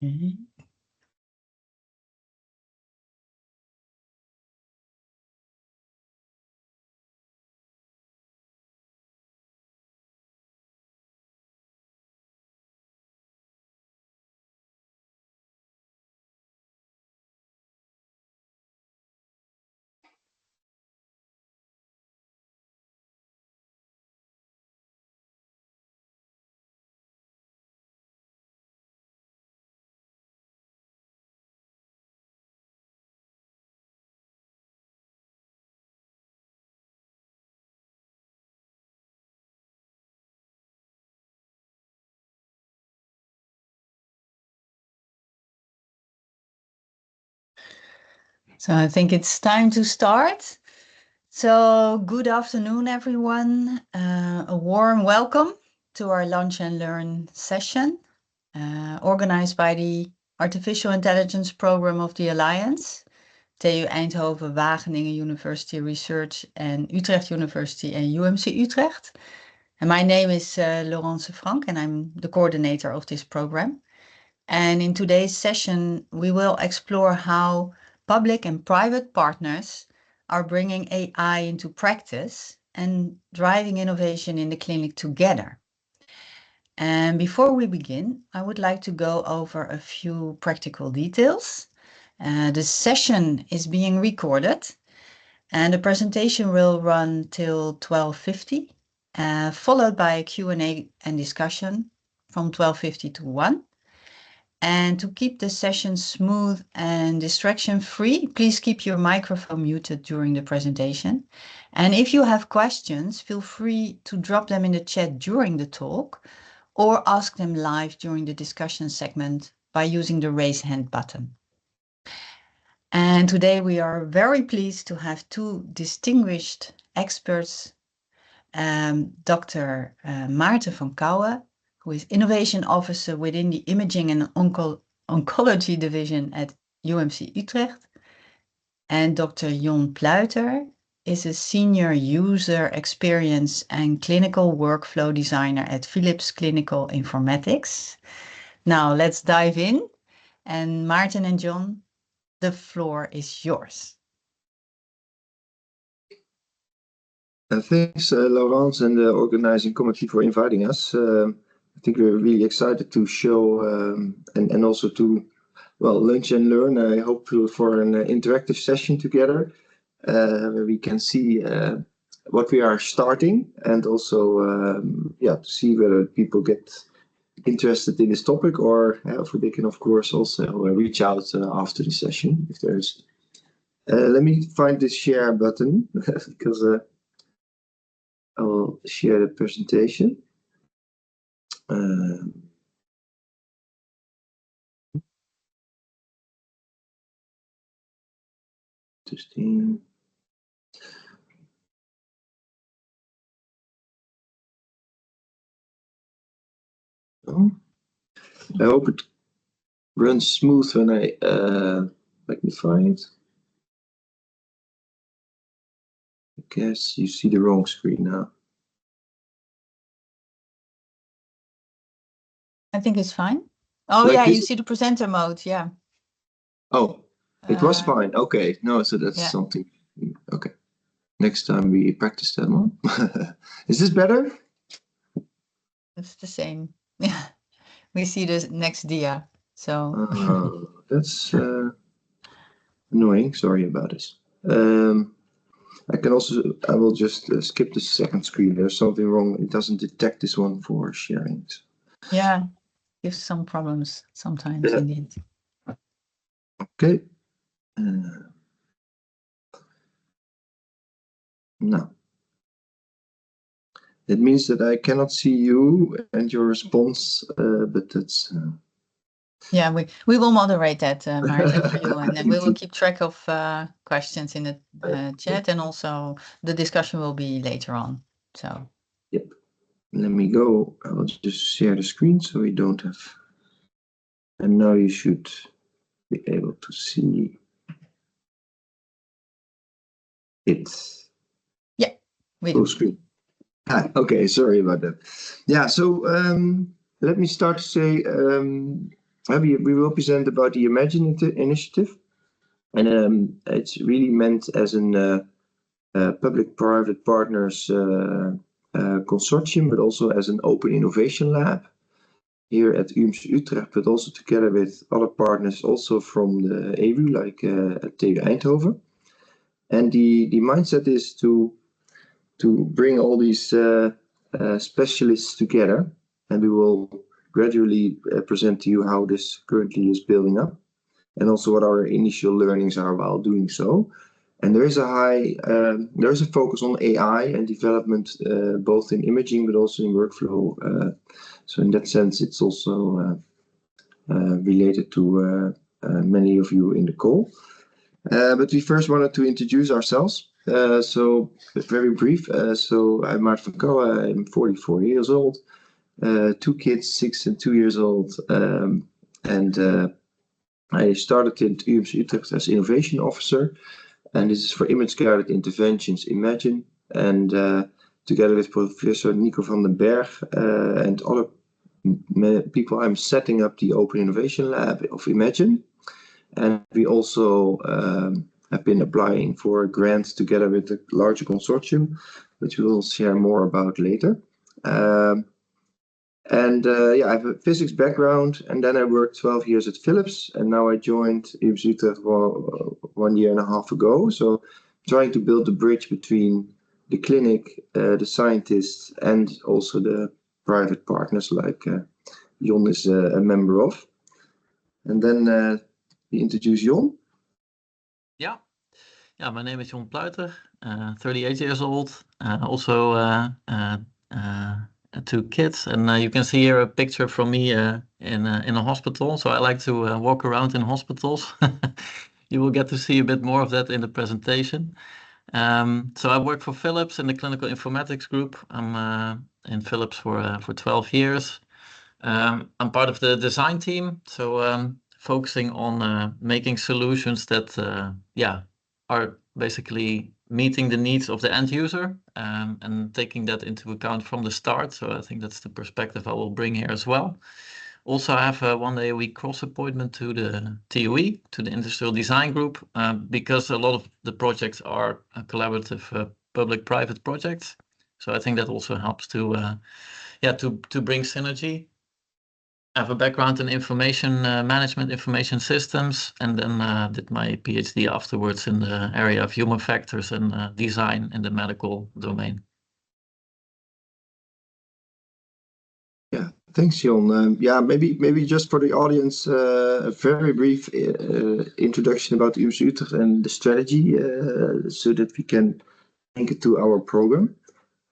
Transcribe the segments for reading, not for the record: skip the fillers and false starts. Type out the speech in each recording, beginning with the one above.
Okay. So I think it's time to start. So good afternoon, everyone. A warm welcome to our Lunch and Learn session, organized by the Artificial Intelligence Program of the Alliance, TU Eindhoven, Wageningen University Research, and Utrecht University and UMC Utrecht. And my name is Laurence Frank, and I'm the coordinator of this program. And in today's session, we will explore how public and private partners are bringing AI into practice and driving innovation in the clinic together. And before we begin, I would like to go over a few practical details. The session is being recorded, and the presentation will run till 12:50, followed by a Q&A and discussion from 12:50 to 1. And to keep the session smooth and distraction-free, please keep your microphone muted during the presentation. And if you have questions, feel free to drop them in the chat during the talk or ask them live during the discussion segment by using the raise hand button. And today we are very pleased to have two distinguished experts, Dr. Maarten van Kouwen, who is Innovation Officer within the Imaging and Oncology Division at UMC Utrecht. And Dr. Jon Pluyter is a Senior User Experience and Clinical Workflow Designer at Philips Clinical Informatics. Now let's dive in. And Maarten and Jon, the floor is yours. Thanks, Laurence and the organizing committee for inviting us. I think we're really excited to show and also to, lunch and learn. I hope for an interactive session together where we can see what we are starting and also, to see whether people get interested in this topic or they can, of course, also reach out after the session if there's. Let me find the share button because I will share the presentation. 15. Oh. I hope it runs smooth when I magnify it. I guess you see the wrong screen now. I think it's fine. Oh, like yeah, this? You see the presenter mode, yeah. Oh, it was fine. Okay, no, so that's something. Okay, next time we practice that one. Is this better? It's the same. Yeah, we see the next dia. So that's annoying. Sorry about this. I will just skip the second screen. There's something wrong. It doesn't detect this one for sharing. Yeah, gives some problems sometimes indeed. Okay. Now, that means that I cannot see you and your response, but that's. Yeah, we will moderate that, Maarten, for you, and then we will keep track of questions in the chat, and also the discussion will be later on. So. Yep. Let me go. I will just share the screen so we don't have. And now you should be able to see it. Yeah, we full do. Screen. Okay, sorry about that. Yeah, so let me start to say we will present about the Imagine initiative, and it's really meant as an public-private partners consortium, but also as an open innovation lab here at UMC Utrecht, but also together with other partners also from the EWUU, like at TU Eindhoven. And the mindset is to bring all these specialists together, and we will gradually present to you how this currently is building up, and also what our initial learnings are while doing so. And there is a focus on AI and development, both in imaging but also in workflow. So in that sense, it's also related to many of you in the call. But we first wanted to introduce ourselves. So very brief. So I'm Maarten van Kouwen. I'm 44 years old. 2 kids, 6 and 2 years old. And I started in UMC Utrecht as innovation officer. And this is for image-guided interventions, Imagine. And together with Professor Nico van den Berg and other people, I'm setting up the Open Innovation Lab of Imagine. And we also have been applying for grants together with a larger consortium, which we will share more about later. Yeah, I have a physics background, and then I worked 12 years at Philips, and now I joined UMC Utrecht 1.5 years ago. So trying to build the bridge between the clinic, the scientists, and also the private partners like Jon is a member of. And then we introduce Jon. Yeah, my name is Jon Pluyter, 38 years old, also 2 kids, and you can see here a picture from me in a hospital. So I like to walk around in hospitals. You will get to see a bit more of that in the presentation. So I work for Philips in the clinical informatics group. I'm in Philips for 12 years. I'm part of the design team, so focusing on making solutions that are basically meeting the needs of the end user and taking that into account from the start. So I think that's the perspective I will bring here as well. Also, I have a 1 day a week cross appointment to the TUE, to the Industrial Design Group, because a lot of the projects are collaborative public-private projects. So I think that also helps to bring synergy. I have a background in information management, information systems, and then did my PhD afterwards in the area of human factors and design in the medical domain. Yeah, thanks, Jon. Maybe just for the audience, a very brief introduction about UMC Utrecht and the strategy, so that we can link it to our program.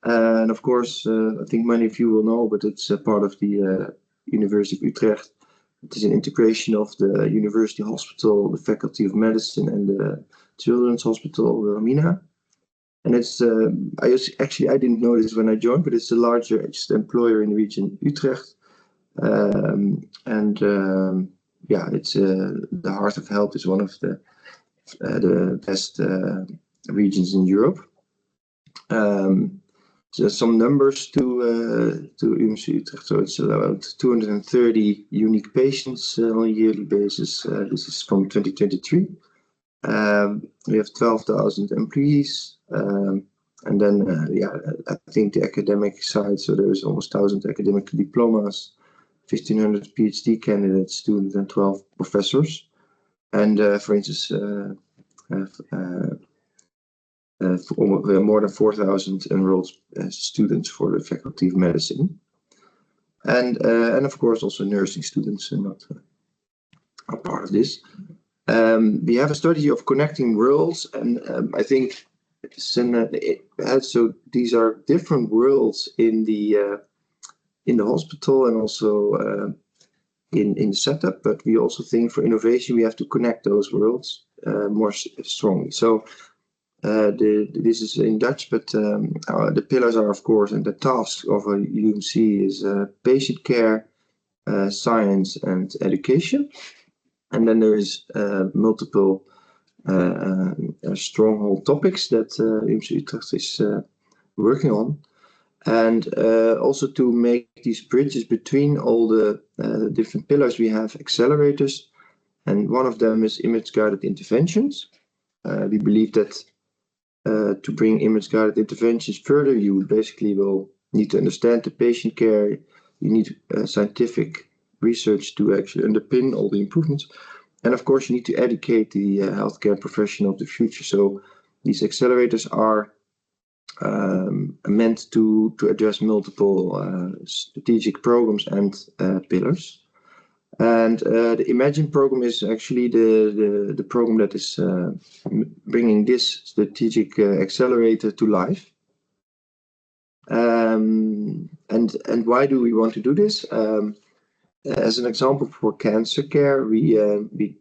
And of course, I think many of you will know, but it's a part of the University of Utrecht. It is an integration of the University Hospital, the Faculty of Medicine, and the Children's Hospital, Wilhelmina. And it's I didn't know this when I joined, but it's the largest employer in the region Utrecht. It's the Heart of Health is one of the best regions in Europe. So some numbers to UMC Utrecht. So it's about 230 unique patients on a yearly basis. This is from 2023. We have 12,000 employees. And then, I think the academic side, so there's almost 1,000 academic diplomas, 1,500 PhD candidates, students, and 12 professors. And for instance, more than 4,000 enrolled students for the Faculty of Medicine, and of course also nursing students are part of this. We have a strategy of connecting worlds, and I think so these are different worlds in the hospital and also in setup, but we also think for innovation we have to connect those worlds more strongly. So this is in Dutch, but the pillars are, of course, and the task of a UMC is patient care, science, and education. And then there is multiple stronghold topics that UMC Utrecht is working on. and also to make these bridges between all the different pillars. We have accelerators, and one of them is image-guided interventions. We believe that to bring image-guided interventions further, you basically will need to understand the patient care. You need scientific research to actually underpin all the improvements. And of course, you need to educate the healthcare professional of the future. So these accelerators are meant to address multiple strategic programs and pillars. And the Imagine program is actually the program that is bringing this strategic accelerator to life. And why do we want to do this? As an example, for cancer care, we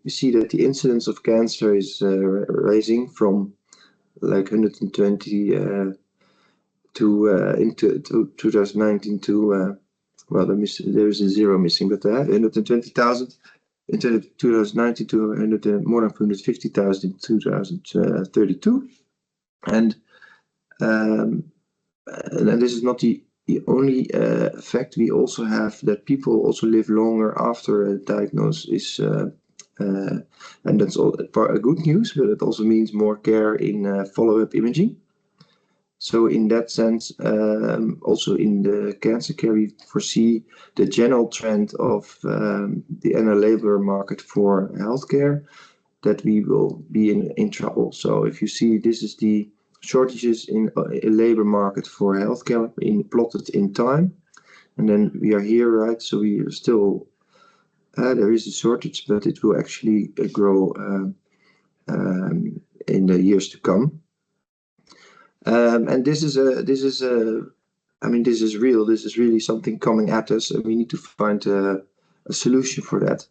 see that the incidence of cancer is rising from like 120 into 2019 to well, there is a zero missing, but 120,000 in 2019 to more than 150,000 in 2032, and this is not the only effect. We also have that people also live longer after a diagnosis, and that's all good news, but it also means more care in follow-up imaging. So in that sense, also in the cancer care, we foresee the general trend of the annual labor market for healthcare, that we will be in trouble. So if you see, this is the shortages in a labor market for healthcare plotted in time, and then we are here, right? So we are still there is a shortage, but it will actually grow in the years to come. And this is I mean, this is real. This is really something coming at us, and we need to find a solution for that.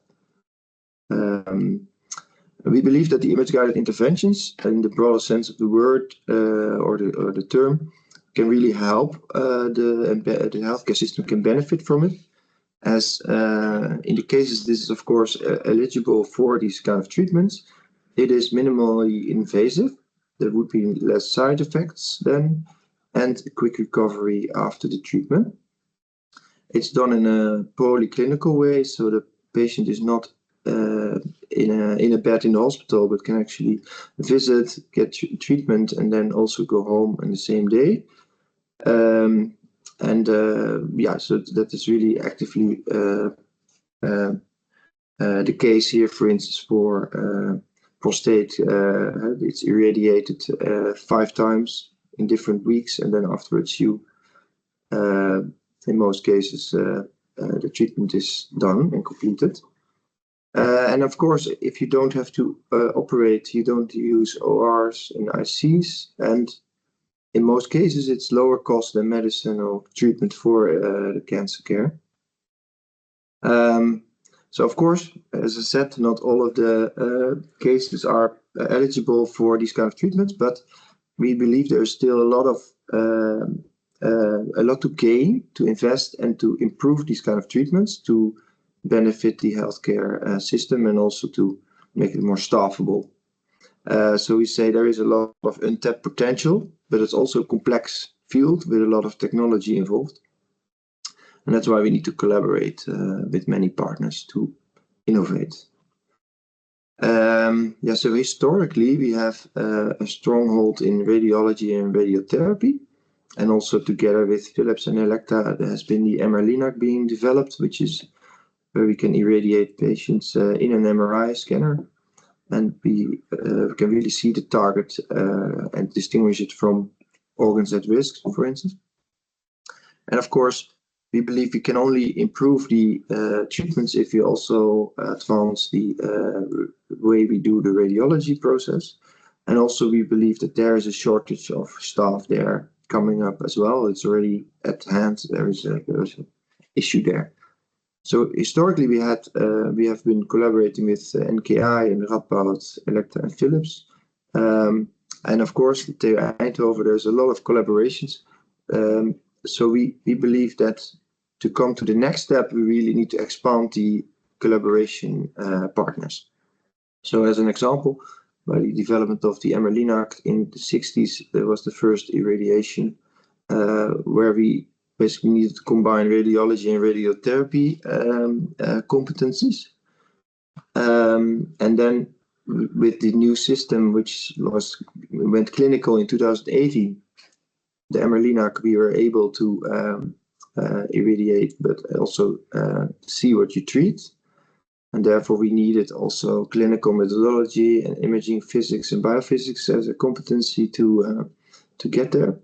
We believe that the image-guided interventions, in the broader sense of the word or the term, can really help. The healthcare system can benefit from it, as in the cases this is of course eligible for these kind of treatments. It is minimally invasive. There would be less side effects then, and a quick recovery after the treatment. It's done in a polyclinical way, so the patient is not in a bed in the hospital, but can actually visit, get treatment, and then also go home on the same day. Yeah, so that is really actively the case here. For instance, for prostate, it's irradiated 5 times in different weeks, and then afterwards you, in most cases, the treatment is done and completed. And of course, if you don't have to operate, you don't use ORs and ICs, and in most cases it's lower cost than medicine or treatment for the cancer care. So of course, as I said, not all of the cases are eligible for these kind of treatments, but we believe there is still a lot to gain, to invest and to improve these kind of treatments to benefit the healthcare system, and also to make it more staffable. So we say there is a lot of untapped potential, but it's also a complex field with a lot of technology involved. And that's why we need to collaborate with many partners to innovate. Yeah, so historically we have a stronghold in radiology and radiotherapy, and also together with Philips and Elekta there has been the MR-Linac being developed, which is where we can irradiate patients in an MRI scanner, and we can really see the target and distinguish it from organs at risk, for instance. And of course, we believe we can only improve the treatments if we also advance the way we do the radiology process. And also we believe that there is a shortage of staff there coming up as well. It's already at hand. There is an issue there. So historically we have been collaborating with NKI and Radboud, Elekta and Philips. And of course, TU Eindhoven, there's a lot of collaborations. So we believe that to come to the next step, we really need to expand the collaboration partners. So as an example, by the development of the MR-Linac in the 60s, there was the first irradiation where we basically needed to combine radiology and radiotherapy competencies. And then with the new system, which went clinical in 2018, the MR-Linac, we were able to irradiate, but also see what you treat. And therefore, we needed also clinical methodology and imaging physics and biophysics as a competency to get there.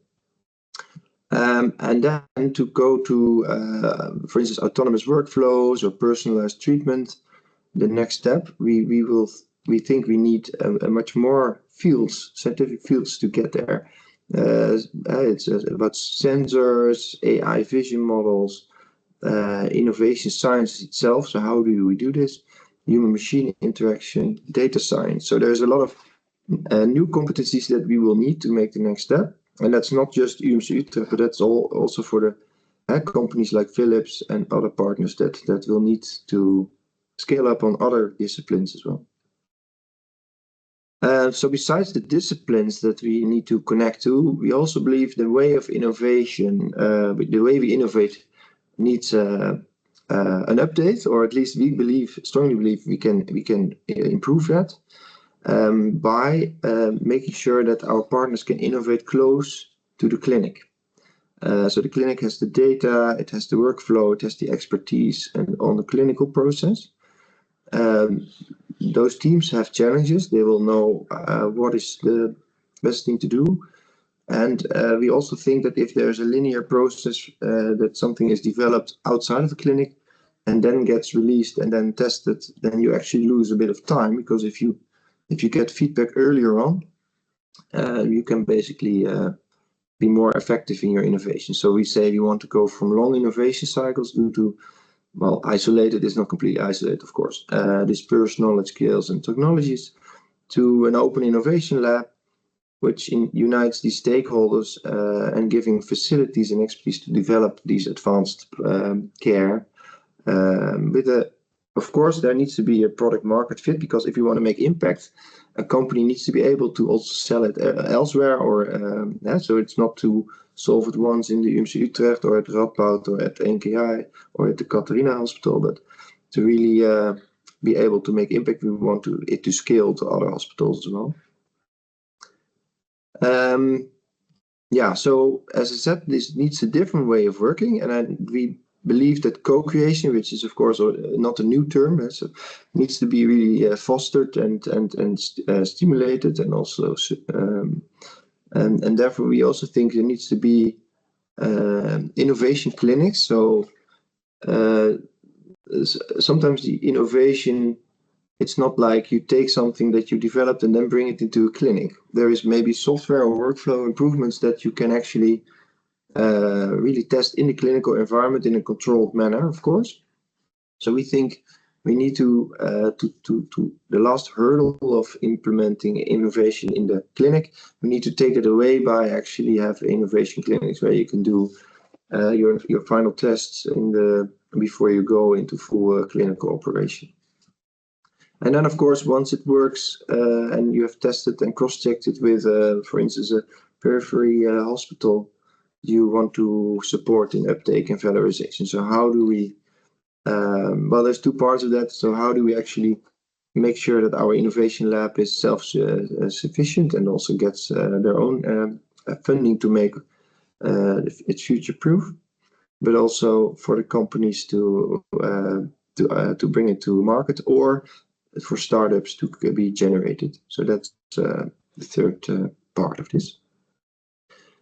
And then to go to, for instance, autonomous workflows or personalized treatment, the next step, we think we need a much more scientific fields to get there. It's about sensors, AI vision models, innovation science itself. So how do we do this? Human-machine interaction, data science. So there's a lot of new competencies that we will need to make the next step. And that's not just UMC Utrecht, but that's also for the companies like Philips and other partners that will need to scale up on other disciplines as well. So besides the disciplines that we need to connect to, we also believe the way of innovation, the way we innovate needs an update, or at least we strongly believe we can improve that by making sure that our partners can innovate close to the clinic. So the clinic has the data, it has the workflow, it has the expertise and on the clinical process. Those teams have challenges. They will know what is the best thing to do. And we also think that if there's a linear process that something is developed outside of the clinic and then gets released and then tested, then you actually lose a bit of time, because if you get feedback earlier on, you can basically be more effective in your innovation. So we say we want to go from long innovation cycles due to, well, isolated is not completely isolated, of course, dispersed knowledge, skills and technologies, to an open innovation lab, which unites these stakeholders and giving facilities and expertise to develop these advanced care. Of course, there needs to be a product market fit, because if you want to make impact, a company needs to be able to also sell it elsewhere, or so it's not to solve it once in the UMC Utrecht or at Radboud or at NKI or at the Catharina Hospital, but to really be able to make impact, we want it to scale to other hospitals as well. So as I said, this needs a different way of working, and we believe that co-creation, which is of course not a new term, so needs to be really fostered and stimulated, and also and therefore we also think there needs to be innovation clinics. So sometimes the innovation, it's not like you take something that you developed and then bring it into a clinic. There is maybe software or workflow improvements that you can actually really test in the clinical environment in a controlled manner, of course. So we think we need to the last hurdle of implementing innovation in the clinic, we need to take it away by actually have innovation clinics where you can do your final tests before you go into full clinical operation. And then, of course, once it works and you have tested and cross-checked it with, for instance, a periphery hospital, you want to support in uptake and valorization. So how do we, well, there's two parts of that. So how do we actually make sure that our innovation lab is self-sufficient and also gets their own funding to make it future-proof, but also for the companies to bring it to market, or for startups to be generated. So that's the third part of this.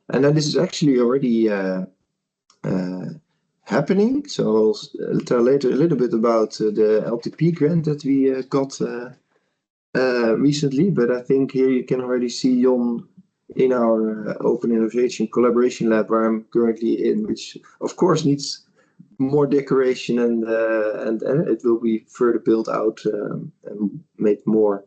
And then this is actually already happening. So I'll tell later a little bit about the LTP grant that we got recently. But I think here you can already see Jon in our Open Innovation Collaboration Lab, where I'm currently in, which of course needs more decoration, and it will be further built out and made more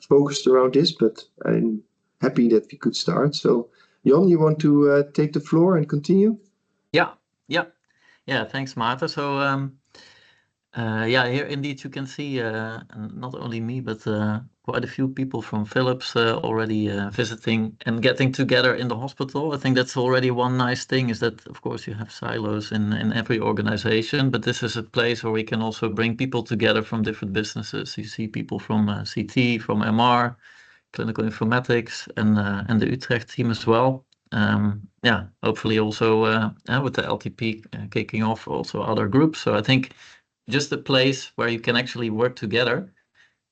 focused around this. But I'm happy that we could start. So Jon, you want to take the floor and continue? Yeah, thanks, Maarten. So Yeah, here indeed you can see not only me, but quite a few people from Philips already visiting and getting together in the hospital. I think that's already one nice thing, is that of course you have silos in every organization, but this is a place where we can also bring people together from different businesses. You see people from CT, from MR, clinical informatics, and the Utrecht team as well. Yeah, hopefully also with the LTP kicking off, also other groups. So I think just a place where you can actually work together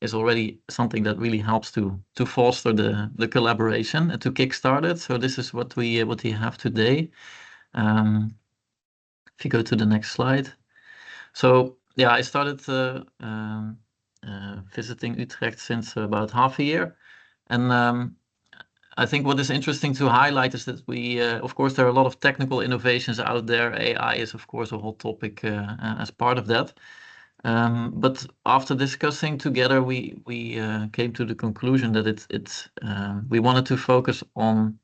is already something that really helps to foster the collaboration and to kickstart it. So this is what we have today. If you go to the next slide. So yeah, I started visiting Utrecht since about half a year, and I think what is interesting to highlight is that we, of course, there are a lot of technical innovations out there. AI is, of course, a hot topic as part of that. But after discussing together, we came to the conclusion that we wanted to focus on,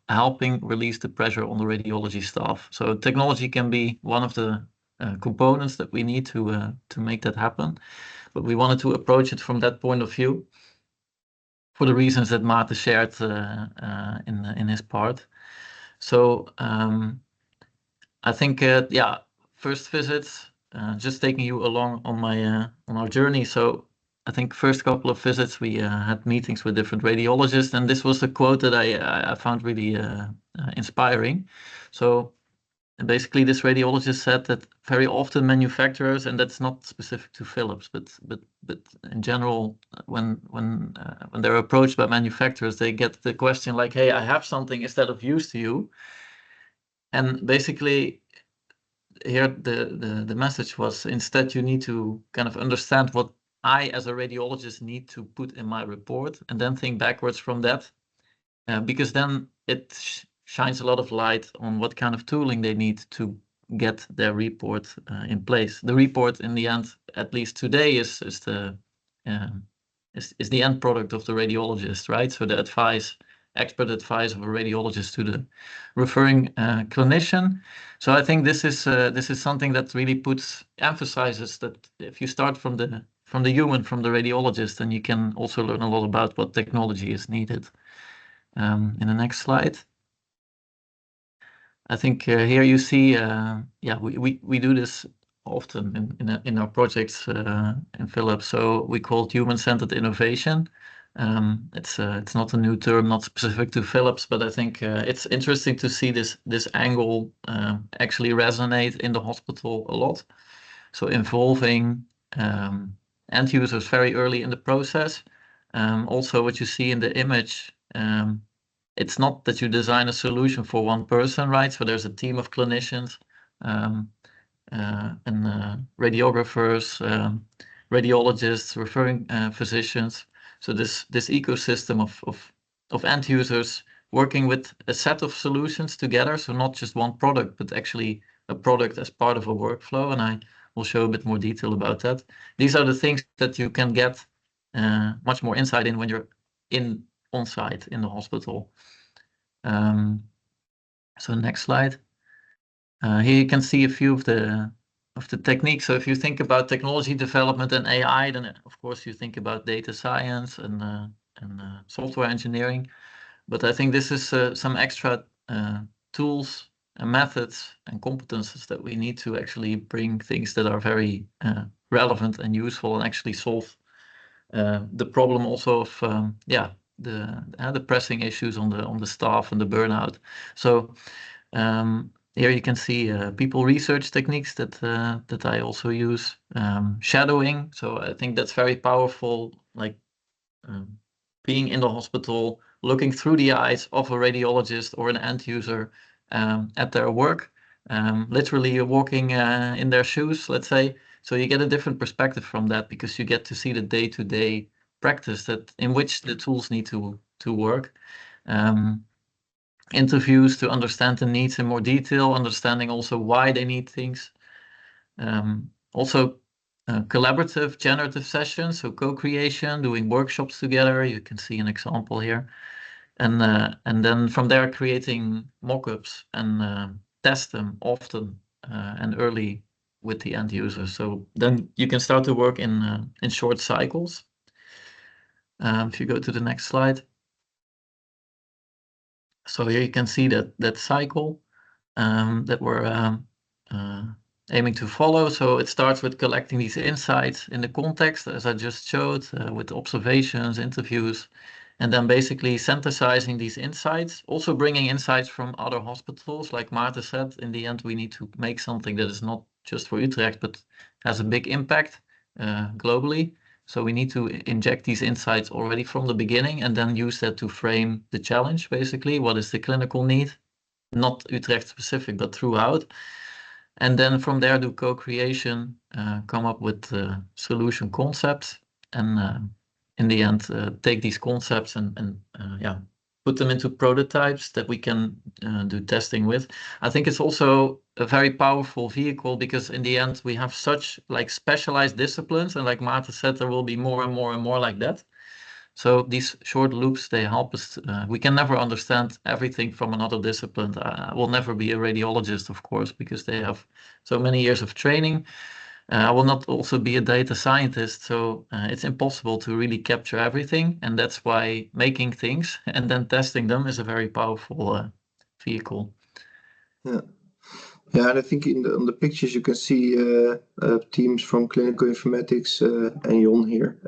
helping release the pressure on the radiology staff. So technology can be one of the components that we need to make that happen. But we wanted to approach it from that point of view, for the reasons that Maarten shared in his part. So I think, yeah, first visits, just taking you along on our journey. So I think first couple of visits we had meetings with different radiologists, and this was a quote that I found really inspiring. So basically, this radiologist said that very often manufacturers, and that's not specific to Philips, but in general, when they're approached by manufacturers, they get the question like, "Hey, I have something instead of use to you," and basically, here the message was, instead you need to kind of understand what I as a radiologist need to put in my report, and then think backwards from that, because then it shines a lot of light on what kind of tooling they need to get their report in place. The report in the end, at least today, is the end product of the radiologist, right? So the expert advice of a radiologist to the referring clinician. So I think this is something that really emphasizes that if you start from the human, from the radiologist, then you can also learn a lot about what technology is needed. In the next slide, I think here you see, yeah, we do this often in our projects in Philips. So we call it human-centered innovation. It's not a new term, not specific to Philips, but I think it's interesting to see this angle actually resonate in the hospital a lot. So involving end users very early in the process. Also, what you see in the image. It's not that you design a solution for one person, right? So there's a team of clinicians and radiographers, radiologists, referring physicians. So this ecosystem of end users working with a set of solutions together. So not just one product, but actually a product as part of a workflow. And I will show a bit more detail about that. These are the things that you can get much more insight in when you're on site in the hospital. So next slide. Here you can see a few of the techniques. So if you think about technology development and AI, then of course you think about data science and software engineering. But I think this is some extra tools and methods and competences that we need to actually bring things that are very relevant and useful and actually solve the problem also of the pressing issues on the staff and the burnout. So here you can see people research techniques that I also use. Shadowing. So I think that's very powerful. Like being in the hospital, looking through the eyes of a radiologist or an end user at their work. Literally, you're walking in their shoes, let's say. So you get a different perspective from that because you get to see the day-to-day practice in which the tools need to work. Interviews to understand the needs in more detail, understanding also why they need things. Also collaborative generative sessions, so co-creation, doing workshops together. You can see an example here. And then from there creating mock-ups and test them often and early with the end user. So then you can start to work in short cycles. If you go to the next slide. So here you can see that cycle that we're aiming to follow. So it starts with collecting these insights in the context, as I just showed, with observations, interviews, and then basically synthesizing these insights, also bringing insights from other hospitals. Like Maarten said, in the end, we need to make something that is not just for Utrecht, but has a big impact globally. So we need to inject these insights already from the beginning and then use that to frame the challenge, basically. What is the clinical need? Not Utrecht specific, but throughout. And then from there do co-creation, come up with solution concepts, and in the end take these concepts and put them into prototypes that we can do testing with. I think it's also a very powerful vehicle because in the end we have such like specialized disciplines, and like Maarten said, there will be more and more and more like that. So these short loops, they help us. We can never understand everything from another discipline. I will never be a radiologist, of course, because they have so many years of training. I will not also be a data scientist, so it's impossible to really capture everything. And that's why making things and then testing them is a very powerful vehicle. Yeah. Yeah, and I think on the pictures you can see teams from clinical informatics and Jon here.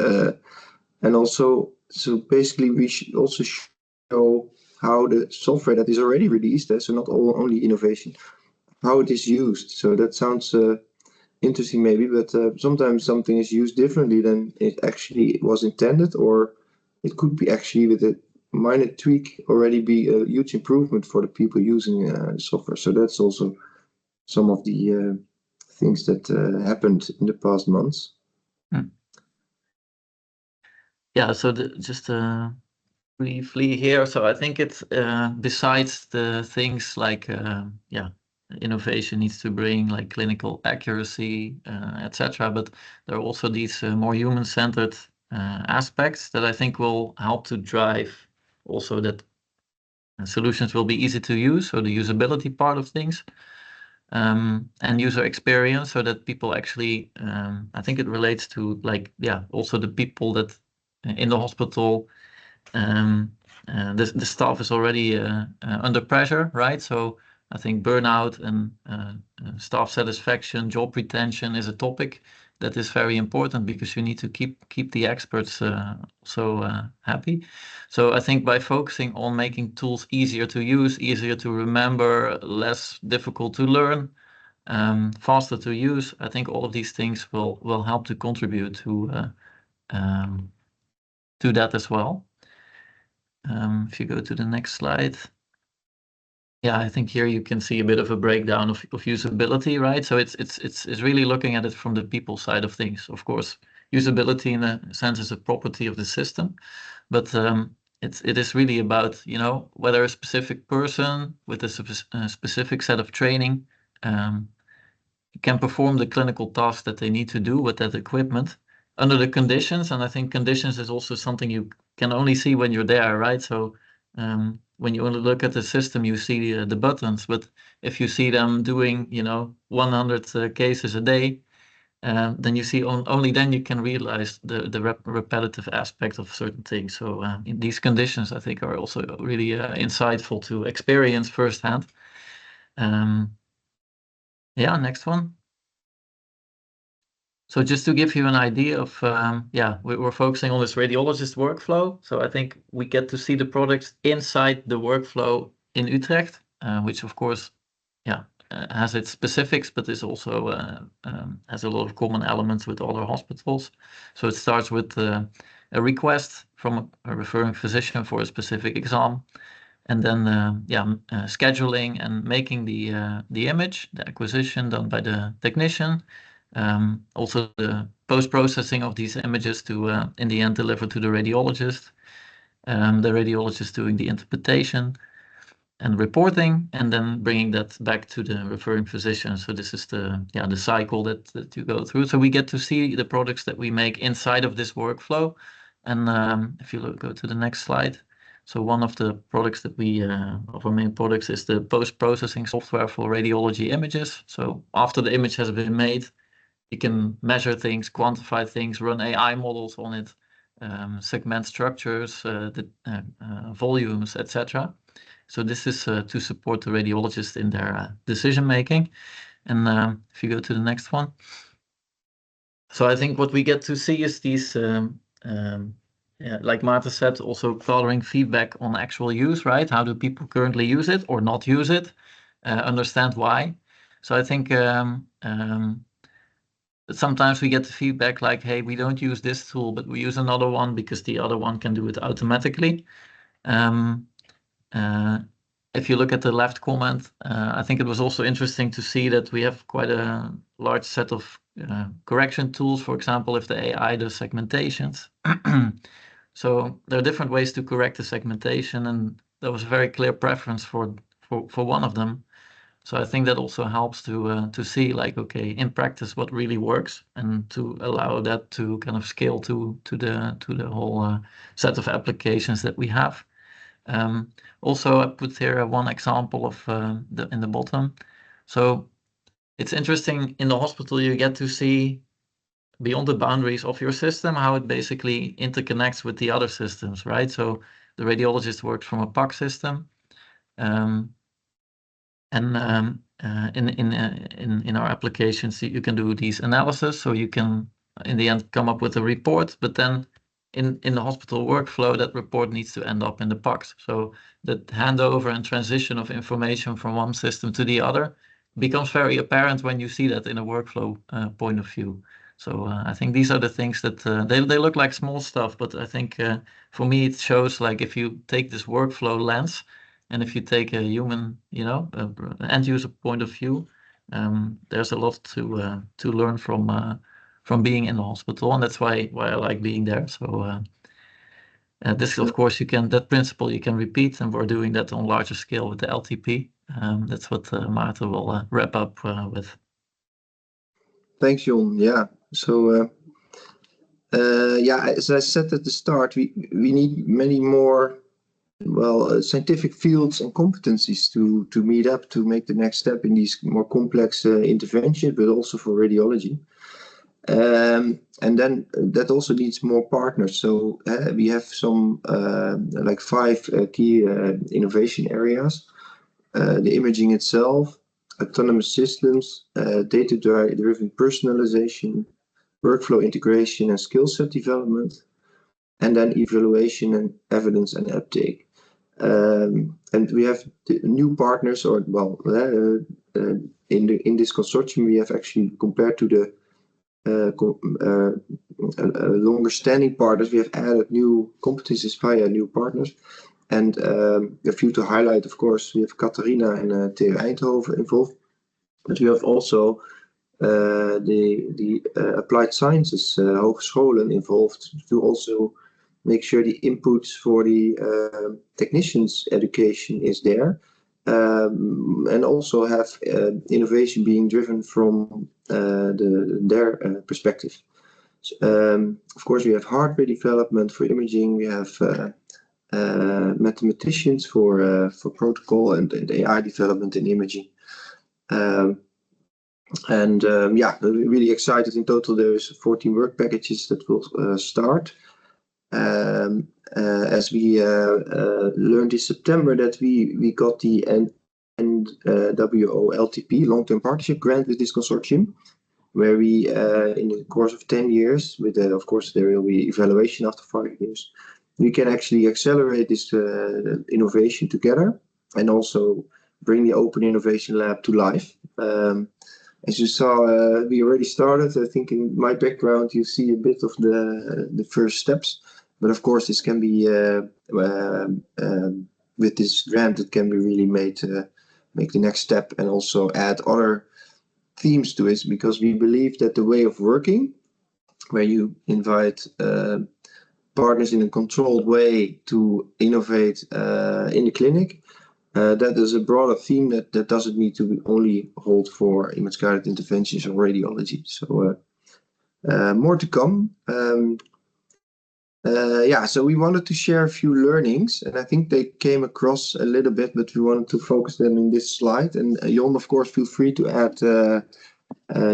And also, so basically we should also show how the software that is already released, so not only innovation, how it is used. So that sounds interesting maybe, but sometimes something is used differently than it actually was intended, or it could be actually with a minor tweak already be a huge improvement for the people using the software. So that's also some of the things that happened in the past months. Yeah, so just briefly here. So I think it's besides the things like innovation needs to bring like clinical accuracy, etc. But there are also these more human-centered aspects that I think will help to drive also that solutions will be easy to use. So the usability part of things. And user experience, so that people actually, I think it relates to like, also the people that in the hospital, the staff is already under pressure, right? So I think burnout and staff satisfaction, job retention is a topic that is very important because you need to keep the experts happy. So I think by focusing on making tools easier to use, easier to remember, less difficult to learn, faster to use, I think all of these things will help to contribute to that as well. If you go to the next slide. Yeah, I think here you can see a bit of a breakdown of usability, right? So it's really looking at it from the people side of things. Of course, usability in a sense is a property of the system, but it is really about, whether a specific person with a specific set of training can perform the clinical tasks that they need to do with that equipment under the conditions. And I think conditions is also something you can only see when you're there, right? So when you only look at the system, you see the buttons, but if you see them doing, 100 cases a day, then you see only then you can realize the repetitive aspect of certain things. So in these conditions, I think are also really insightful to experience firsthand. Next one. So just to give you an idea of, we're focusing on this radiologist workflow. So I think we get to see the products inside the workflow in Utrecht, which of course, has its specifics, but is also has a lot of common elements with other hospitals. So it starts with a request from a referring physician for a specific exam, and then scheduling and making the image, the acquisition done by the technician. Also the post-processing of these images to in the end deliver to the radiologist. The radiologist doing the interpretation and reporting, and then bringing that back to the referring physician. So this is the cycle that you go through. So we get to see the products that we make inside of this workflow. And if you go to the next slide. So one of the products that of our main products is the post-processing software for radiology images. So after the image has been made, you can measure things, quantify things, run AI models on it, segment structures, the volumes, etc. So this is to support the radiologist in their decision making. And if you go to the next one. So I think what we get to see is these, like Maarten said, also gathering feedback on actual use, right? How do people currently use it or not use it? Understand why. So I think sometimes we get the feedback like, hey, we don't use this tool, but we use another one because the other one can do it automatically. If you look at the left comment, I think it was also interesting to see that we have quite a large set of correction tools. For example, if the AI does segmentations. So there are different ways to correct the segmentation, and there was a very clear preference for one of them. So I think that also helps to see, like, okay, in practice what really works, and to allow that to kind of scale to the whole set of applications that we have. Also, I put here one example of in the bottom. So it's interesting, in the hospital you get to see beyond the boundaries of your system how it basically interconnects with the other systems, right? So the radiologist works from a PAC system, and in our applications you can do these analysis, so you can in the end come up with a report, but then in the hospital workflow, that report needs to end up in the PACS. So the handover and transition of information from one system to the other becomes very apparent when you see that in a workflow point of view. So I think these are the things that they look like small stuff, but I think for me it shows, like, if you take this workflow lens and if you take a human, end user point of view, there's a lot to learn from being in the hospital, and that's why I like being there. So this, of course, that principle you can repeat, and we're doing that on larger scale with the LTP. That's what Maarten will wrap up with. Thanks, Jon. Yeah. So as I said at the start, we need many more scientific fields and competencies to meet up to make the next step in these more complex interventions, but also for radiology. And then that also needs more partners. So we have some like 5 key innovation areas: the imaging itself, autonomous systems, data-driven personalization, workflow integration and skill set development, and then evaluation and evidence and uptake. And we have new partners, or in this consortium we have actually, compared to the longer standing partners, we have added new competencies via new partners. And a few to highlight, of course, we have Catharina and TU Eindhoven involved, but we have also the applied sciences hogescholen involved to also make sure the inputs for the technicians' education is there, and also have innovation being driven from their perspective. Of course, we have hardware development for imaging. We have mathematicians for protocol and AI development in imaging. We're really excited. In total, there's 14 work packages that will start. As we learned this September, that we got the EWUU LTP, long-term partnership grant, with this consortium, where we, in the course of 10 years, with of course there will be evaluation after 5 years, we can actually accelerate this innovation together, and also bring the Open Innovation Lab to life. As you saw, we already started. I think in my background you see a bit of the first steps, but of course this can be with this grant it can be really made make the next step, and also add other themes to it, because we believe that the way of working, where you invite partners in a controlled way to innovate in the clinic, that is a broader theme that doesn't need to only hold for image-guided interventions or radiology. So more to come. So we wanted to share a few learnings, and I think they came across a little bit, but we wanted to focus them in this slide. And Jon, of course, feel free to add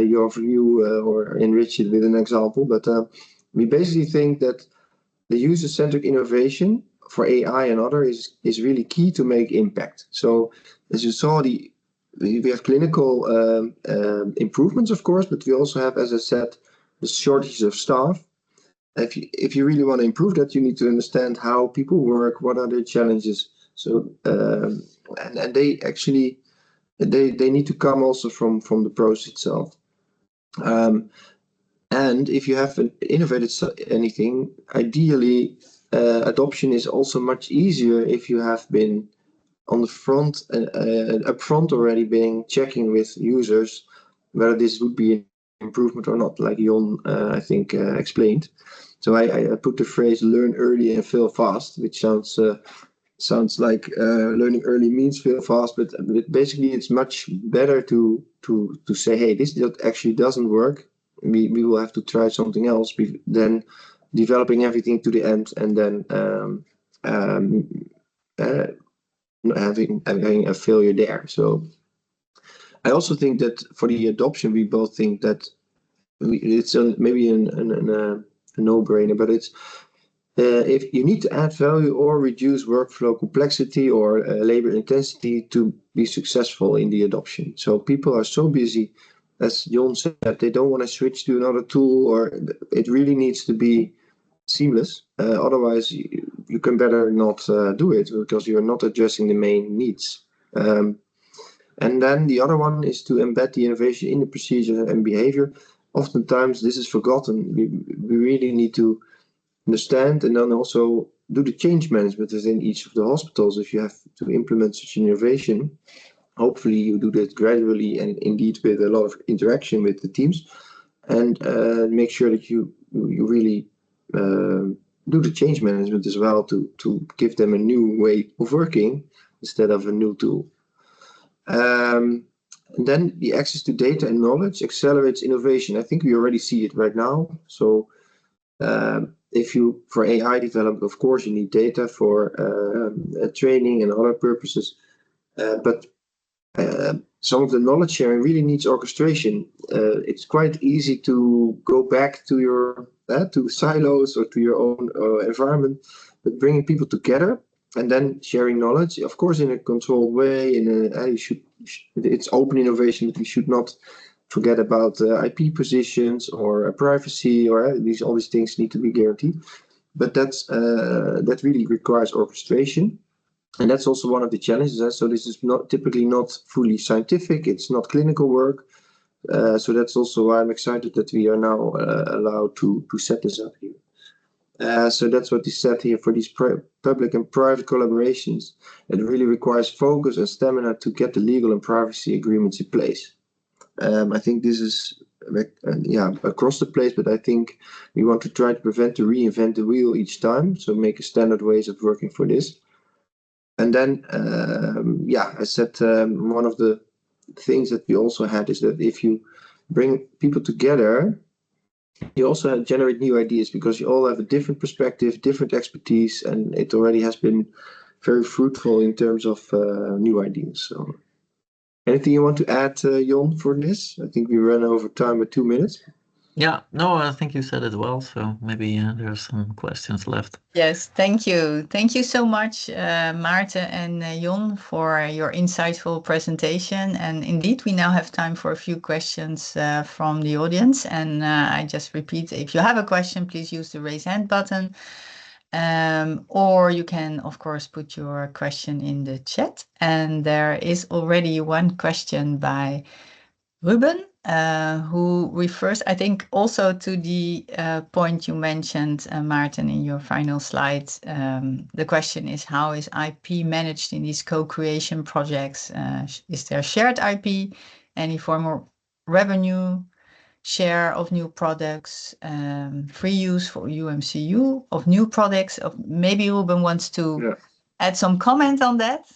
your view or enrich it with an example. But we basically think that the user-centric innovation for AI and other is really key to make impact. So as you saw, we have clinical improvements, of course, but we also have, as I said, the shortage of staff. If you really want to improve that, you need to understand how people work, what are their challenges. So and they actually they need to come also from the process itself. And if you haven't innovated anything, ideally adoption is also much easier if you have been on the front up front already been checking with users whether this would be an improvement or not, like Jon I think explained. So I put the phrase "learn early and fail fast," which sounds like learning early means fail fast, but basically it's much better to say, hey, this actually doesn't work. We will have to try something else than developing everything to the end and then having a failure there. So I also think that for the adoption, we both think that it's maybe a no-brainer, but it's if you need to add value or reduce workflow complexity or labor intensity to be successful in the adoption. So people are so busy, as Jon said, they don't want to switch to another tool, or it really needs to be seamless. Otherwise, you can better not do it because you're not addressing the main needs. And then the other one is to embed the innovation in the procedure and behavior. Oftentimes, this is forgotten. We really need to understand and then also do the change management within each of the hospitals. If you have to implement such innovation, hopefully you do that gradually and indeed with a lot of interaction with the teams, and make sure that you really do the change management as well to give them a new way of working instead of a new tool. And then the access to data and knowledge accelerates innovation. I think we already see it right now. So if you, for AI development, of course, you need data for training and other purposes. But some of the knowledge sharing really needs orchestration. It's quite easy to go back to your to silos or to your own environment, but bringing people together and then sharing knowledge, of course, in a controlled way. It's open innovation, but we should not forget about IP positions or privacy, or all these things need to be guaranteed. But that really requires orchestration. And that's also one of the challenges. So this is typically not fully scientific. It's not clinical work. So that's also why I'm excited that we are now allowed to set this up here. So that's what is said here for these public and private collaborations. It really requires focus and stamina to get the legal and privacy agreements in place. I think this is across the place, but I think we want to try to prevent to reinvent the wheel each time. So make a standard ways of working for this. And then, I said one of the things that we also had is that if you bring people together, you also generate new ideas because you all have a different perspective, different expertise, and it already has been very fruitful in terms of new ideas. So, anything you want to add, Jon, for this? I think we ran over time with 2 minutes. Yeah, no, I think you said it well. So maybe there are some questions left. Yes, thank you. Thank you so much, Maarten and Jon, for your insightful presentation. And indeed, we now have time for a few questions from the audience. And I just repeat, if you have a question, please use the raise hand button. Or you can, of course, put your question in the chat. And there is already one question by Ruben, who refers, I think, also to the point you mentioned, Maarten, in your final slides. The question is, how is IP managed in these co-creation projects? Is there shared IP, any form of revenue share of new products, free use for UMCU of new products? Maybe Ruben wants to add some comment on that.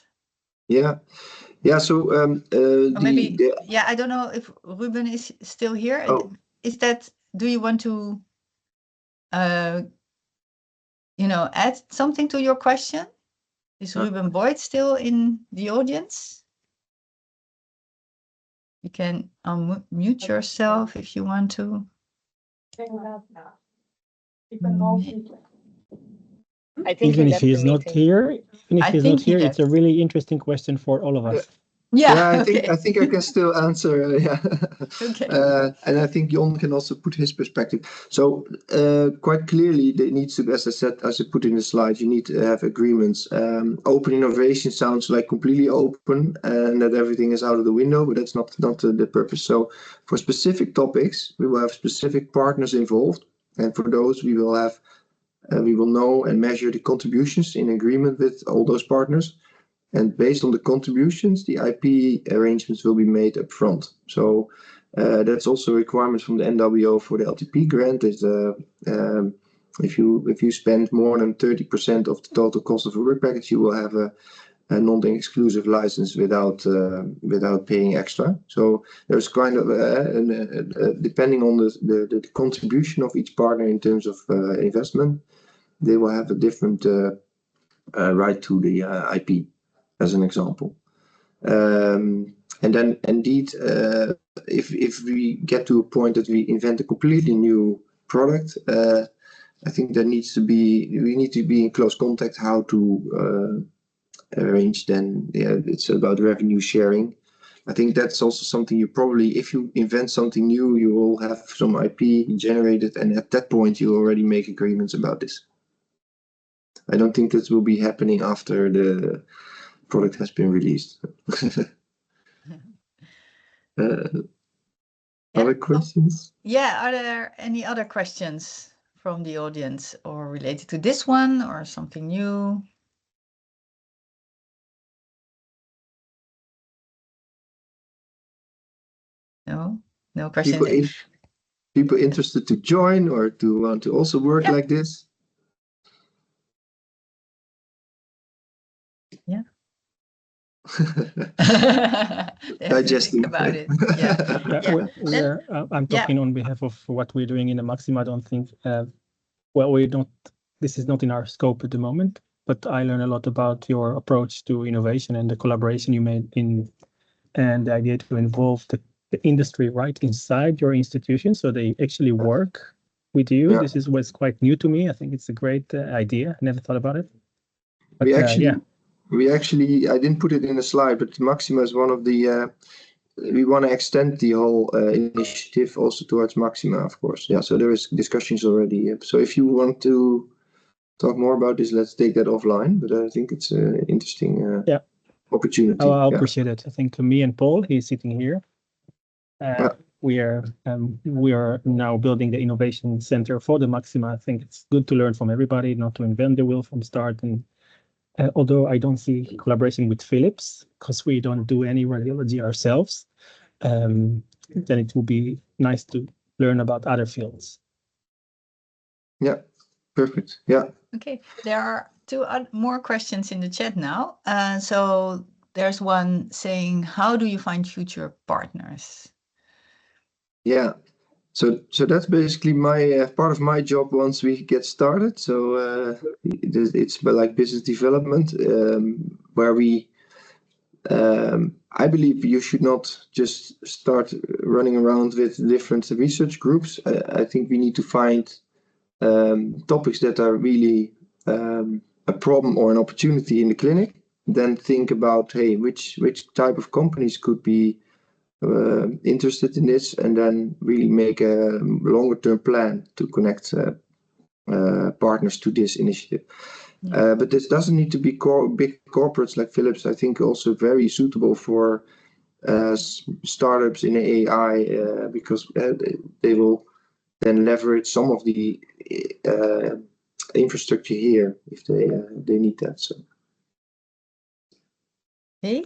Yeah, so I don't know if Ruben is still here. Oh. Is that, do you want to add something to your question? Is Ruben Boyd still in the audience? You can unmute yourself if you want to. I think even if he's not here, it's a really interesting question for all of us. Yeah, I think I can still answer. Okay. And I think Jon can also put his perspective. So quite clearly, it needs to, as I said, as I put in the slide, you need to have agreements. Open innovation sounds like completely open and that everything is out of the window, but that's not the purpose. So for specific topics, we will have specific partners involved, and for those we will know and measure the contributions in agreement with all those partners. And based on the contributions, the IP arrangements will be made up front. So that's also a requirement from the NWO for the LTP grant. Is if you spend more than 30% of the total cost of a work package, you will have a non-exclusive license without paying extra. So there's kind of depending on the contribution of each partner in terms of investment, they will have a different right to the IP. As an example, and then indeed, if we get to a point that we invent a completely new product, I think we need to be in close contact how to arrange. Then it's about revenue sharing. I think that's also something you probably, if you invent something new, you will have some IP generated, and at that point you already make agreements about this. I don't think that will be happening after the product has been released. Other questions? Yeah, are there any other questions from the audience or related to this one or something new? No questions. People interested to join or to want to also work like this? Yeah. Digesting about it. I'm talking on behalf of what we're doing in the Maxima. I don't think this is not in our scope at the moment, but I learn a lot about your approach to innovation and the collaboration you made and the idea to involve the industry right inside your institution, so they actually work with you. This is what's quite new to me. I think it's a great idea. I never thought about it. But, we actually, I didn't put it in the slide, but Maxima is one of the, we want to extend the whole initiative also towards Maxima, of course. Yeah, so there is discussions already. So if you want to talk more about this, let's take that offline. But I think it's an interesting opportunity. I appreciate it. I think me and Paul, he's sitting here. We are now building the innovation center for the Maxima. I think it's good to learn from everybody, not to invent the wheel from start. And although I don't see collaboration with Philips because we don't do any radiology ourselves, then it will be nice to learn about other fields. Yeah, perfect. Yeah. Okay, there are two more questions in the chat now. So there's one saying, how do you find future partners? Yeah, so that's basically my part of my job once we get started. So it's like business development, where we, I believe you should not just start running around with different research groups. I think we need to find topics that are really a problem or an opportunity in the clinic. Then think about, hey, which type of companies could be interested in this, and then really make a longer term plan to connect partners to this initiative. But this doesn't need to be big corporates like Philips. I think also very suitable for startups in AI, because they will then leverage some of the infrastructure here if they need that. So. Okay.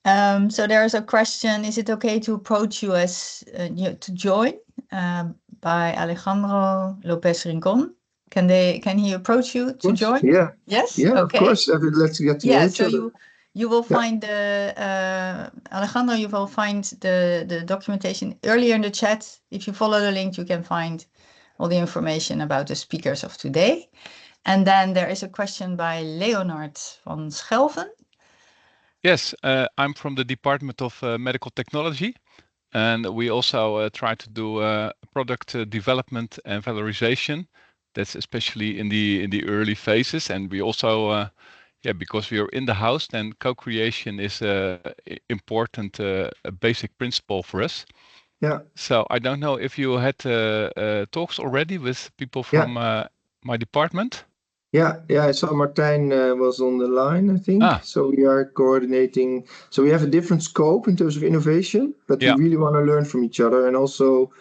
So there's a question, is it okay to approach you as to join by Alejandro Lopez Rincon? Can he approach you to join? Yeah. Yes? Yeah, okay. Of course. Let's get to know each other. So you will find Alejandro, you will find the documentation earlier in the chat. If you follow the link, you can find all the information about the speakers of today. And then there is a question by Leonard van Schelven. Yes, I'm from the Department of Medical Technology, and we also try to do product development and valorization. That's especially in the early phases, and we also, because we are in the house, then co-creation is a important, a basic principle for us. Yeah. So I don't know if you had talks already with people from my department. Yeah, I saw Martijn was on the line, I think. So we are coordinating. So we have a different scope in terms of innovation, but we really want to learn from each other. And also,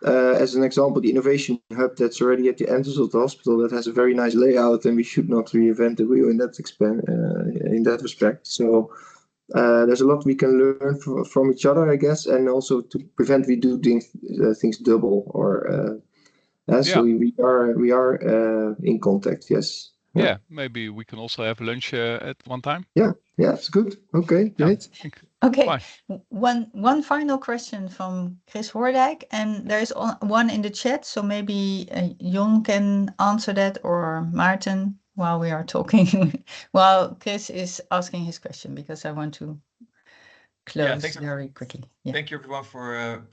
as an example, the innovation hub that's already at the entrance of the hospital that has a very nice layout, and we should not reinvent the wheel in that respect. So there's a lot we can learn from each other, I guess, and also to prevent we do things double or. So we are in contact. Yes. Yeah, maybe we can also have lunch at one time. Yeah, it's good. Okay, great. Okay, Bye. one final question from Chris Hoordijk, and there is one in the chat, so maybe Jon can answer that, or Maarten, while we are talking, while Chris is asking his question, because I want to close very quickly. Yeah. Thank you everyone for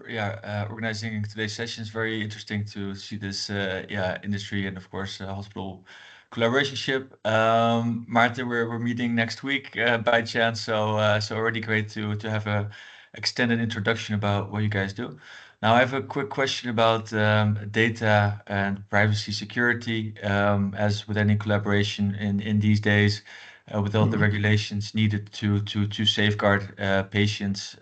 organizing today's session. It's very interesting to see this industry and of course hospital collaborationship. Maarten, we're meeting next week by chance, so already great to have a extended introduction about what you guys do. Now I have a quick question about data and privacy security. As with any collaboration in these days, with all the regulations needed to safeguard patients'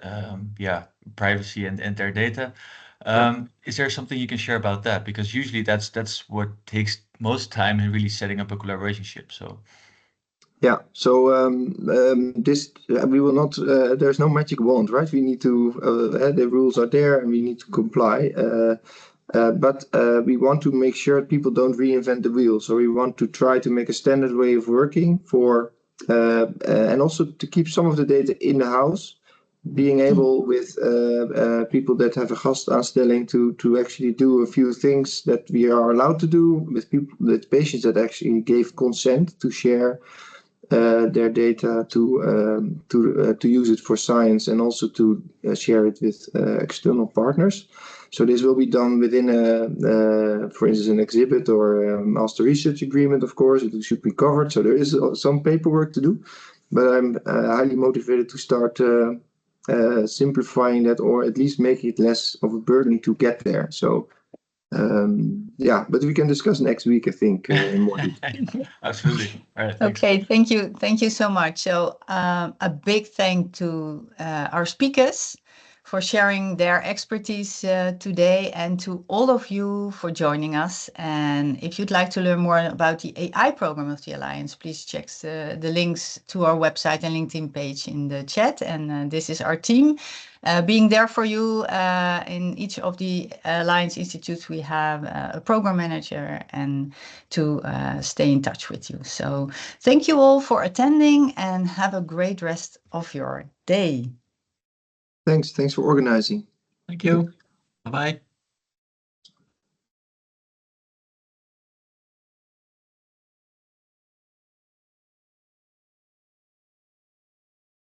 privacy and their data. Is there something you can share about that? Because usually that's what takes most time in really setting up a collaborationship. So. Yeah. So this we will not. There's no magic wand, right? We need to. The rules are there, and we need to comply. But we want to make sure people don't reinvent the wheel. So we want to try to make a standard way of working for, and also to keep some of the data in the house. Being able with people that have a gastaanstelling to actually do a few things that we are allowed to do with patients that actually gave consent to share their data to use it for science and also to share it with external partners. So this will be done within for instance, an exhibit or a master research agreement. Of course, it should be covered. So there is some paperwork to do, but I'm highly motivated to start simplifying that, or at least making it less of a burden to get there. So but we can discuss next week, I think, in more detail. Absolutely. All right, okay, thank you so much. So a big thank to our speakers for sharing their expertise today, and to all of you for joining us. And if you'd like to learn more about the AI program of the Alliance, please check the links to our website and LinkedIn page in the chat. And this is our team being there for you. In each of the Alliance Institutes, we have a program manager and to stay in touch with you. So thank you all for attending, and have a great rest of your day. Thanks for organizing. Thank you. Bye-bye.